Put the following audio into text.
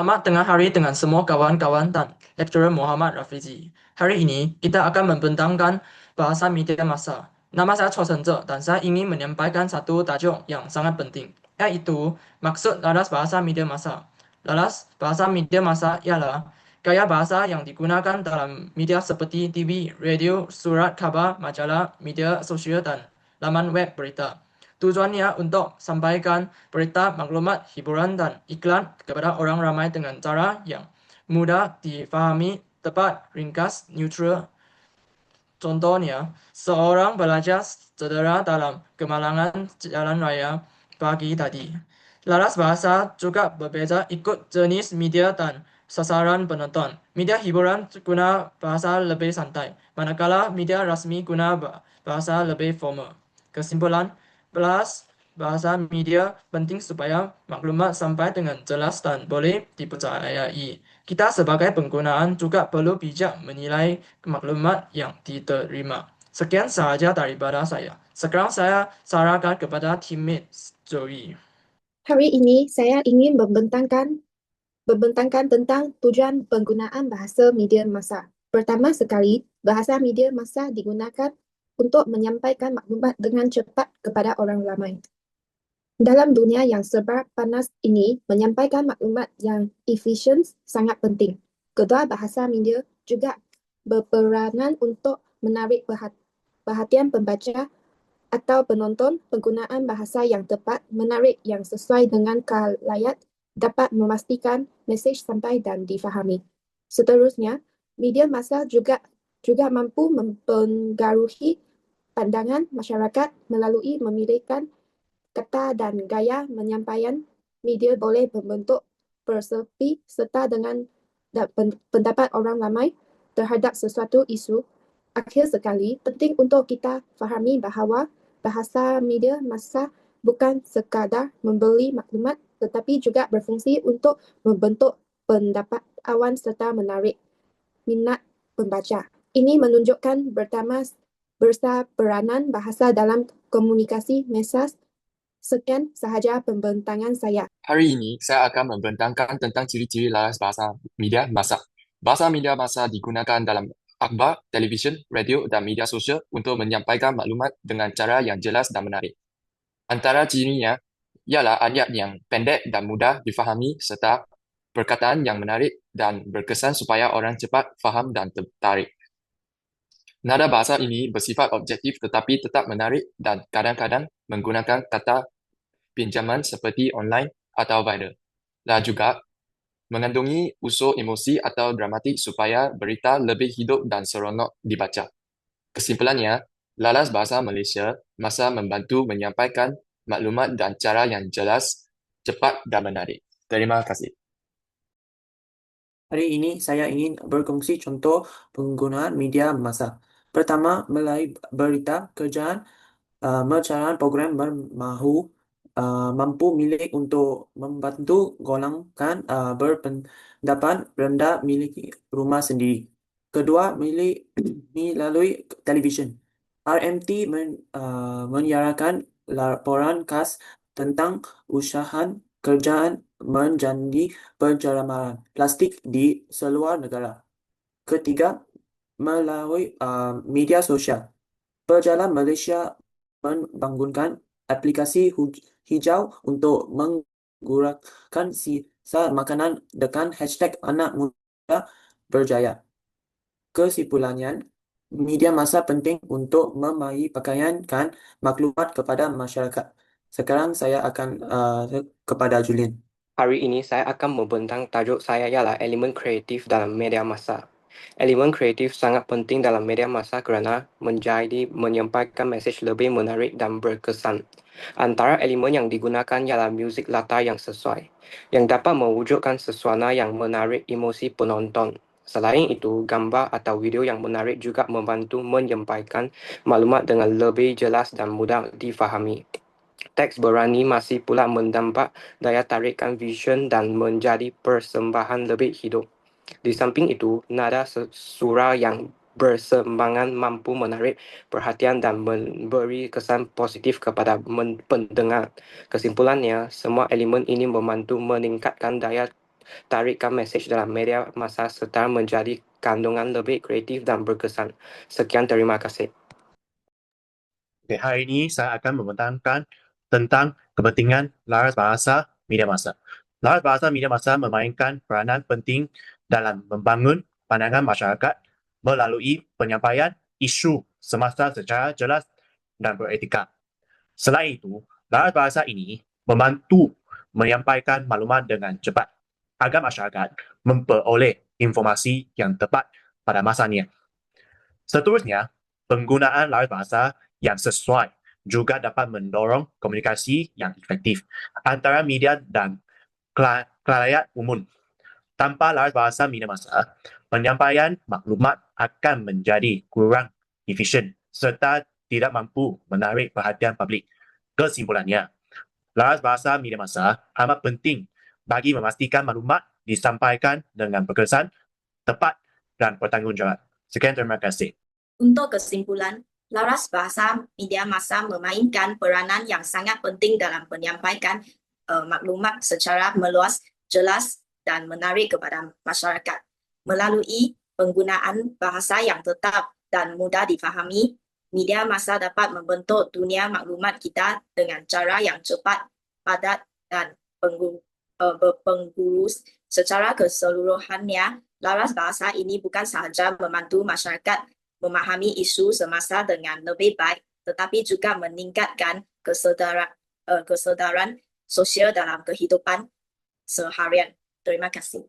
Selamat tengah hari dengan semua kawan-kawan dan lecturer Muhammad Rafizi. Hari ini kita akan membentangkan bahasa media massa. Nama saya Cho Shen-je dan saya ingin menyampaikan satu tajuk yang sangat penting, yaitu maksud laras bahasa media massa. Laras bahasa media massa ialah gaya bahasa yang digunakan dalam media seperti TV, radio, surat kabar, majalah, media sosial, dan laman web berita. Tujuannya untuk sampaikan berita, maklumat, hiburan, dan iklan kepada orang ramai dengan cara yang mudah difahami, tepat, ringkas, neutral. Contohnya, seorang pelajar cedera dalam kemalangan jalan raya pagi tadi. Laras bahasa juga berbeda ikut jenis media dan sasaran penonton. Media hiburan guna bahasa lebih santai, manakala media rasmi guna bahasa lebih formal. Kesimpulan, belas bahasa media penting supaya maklumat sampai dengan jelas dan boleh dipercayai. Kita sebagai penggunaan juga perlu bijak menilai maklumat yang diterima. Sekian sahaja daripada saya. Sekarang saya sarankan kepada teammate Joey. Hari ini saya ingin membentangkan tentang tujuan penggunaan bahasa media massa. Pertama sekali, bahasa media massa digunakan untuk menyampaikan maklumat dengan cepat kepada orang ramai. Dalam dunia yang serba panas ini, menyampaikan maklumat yang efisien sangat penting. Kedua, bahasa media juga berperanan untuk menarik perhatian pembaca atau penonton. Penggunaan bahasa yang tepat, menarik yang sesuai dengan khalayak dapat memastikan mesej sampai dan difahami. Seterusnya, media massa juga mampu mempengaruhi pandangan masyarakat melalui memilihkan kata dan gaya penyampaian. Media boleh membentuk persepsi serta dengan pendapat orang ramai terhadap sesuatu isu. Akhir sekali, penting untuk kita fahami bahawa bahasa media massa bukan sekadar memberi maklumat tetapi juga berfungsi untuk membentuk pendapat awan serta menarik minat pembaca. Ini menunjukkan besar peranan bahasa dalam komunikasi massa. Sekian sahaja pembentangan saya. Hari ini saya akan membentangkan tentang ciri-ciri laras bahasa media massa. Bahasa media massa digunakan dalam akhbar, televisyen, radio, dan media sosial untuk menyampaikan maklumat dengan cara yang jelas dan menarik. Antara cirinya ialah ayat yang pendek dan mudah difahami serta perkataan yang menarik dan berkesan supaya orang cepat faham dan tertarik. Nada bahasa ini bersifat objektif tetapi tetap menarik dan kadang-kadang menggunakan kata pinjaman seperti online atau viral. Dan juga mengandungi unsur emosi atau dramatik supaya berita lebih hidup dan seronok dibaca. Kesimpulannya, laras bahasa Malaysia masa membantu menyampaikan maklumat dan cara yang jelas, cepat dan menarik. Terima kasih. Hari ini saya ingin berkongsi contoh penggunaan media massa. Pertama, melalui berita kerjaan, mencarikan program mampu milik untuk membantu golongan berpendapat rendah memiliki rumah sendiri. Kedua, melalui televisyen. RMT menyiarkan laporan khas tentang usaha kerjaan menjadi penjarahan plastik di seluruh negara. Ketiga, melalui media sosial. Berjalan Malaysia membangunkan aplikasi hijau untuk mengurangkan sisa makanan dengan hashtag anak muda berjaya. Kesimpulannya, media massa penting untuk pakaiankan maklumat kepada masyarakat. Sekarang saya akan kepada Julian. Hari ini saya akan membentang tajuk saya ialah elemen kreatif dalam media massa. Elemen kreatif sangat penting dalam media massa kerana menyampaikan mesej lebih menarik dan berkesan. Antara elemen yang digunakan ialah muzik latar yang sesuai, yang dapat mewujudkan suasana yang menarik emosi penonton. Selain itu, gambar atau video yang menarik juga membantu menyampaikan maklumat dengan lebih jelas dan mudah difahami. Teks berani masih pula mendapat daya tarikan vision dan menjadi persembahan lebih hidup. Di samping itu, nada surah yang bersemangat mampu menarik perhatian dan memberi kesan positif kepada pendengar. Kesimpulannya, semua elemen ini membantu meningkatkan daya tarikan mesej dalam media massa serta menjadi kandungan lebih kreatif dan berkesan. Sekian, terima kasih. Okay, hari ini saya akan membentangkan tentang kepentingan laras bahasa media massa. Laras bahasa media massa memainkan peranan penting dalam membangun pandangan masyarakat melalui penyampaian isu semasa secara jelas dan beretika. Selain itu, laras bahasa ini membantu menyampaikan maklumat dengan cepat agar masyarakat memperoleh informasi yang tepat pada masanya. Seterusnya, penggunaan laras bahasa yang sesuai juga dapat mendorong komunikasi yang efektif antara media dan khalayak umum. Tanpa laras bahasa media massa, penyampaian maklumat akan menjadi kurang efisien serta tidak mampu menarik perhatian publik. Kesimpulannya, laras bahasa media massa amat penting bagi memastikan maklumat disampaikan dengan berkesan, tepat dan bertanggungjawab. Sekian, terima kasih. Untuk kesimpulan, laras bahasa media massa memainkan peranan yang sangat penting dalam menyampaikan maklumat secara meluas, jelas dan menarik kepada masyarakat. Melalui penggunaan bahasa yang tetap dan mudah difahami, media massa dapat membentuk dunia maklumat kita dengan cara yang cepat, padat dan berpenghulus. Secara keseluruhannya, laras bahasa ini bukan sahaja membantu masyarakat memahami isu semasa dengan lebih baik, tetapi juga meningkatkan kesedaran sosial dalam kehidupan seharian. Terima kasih.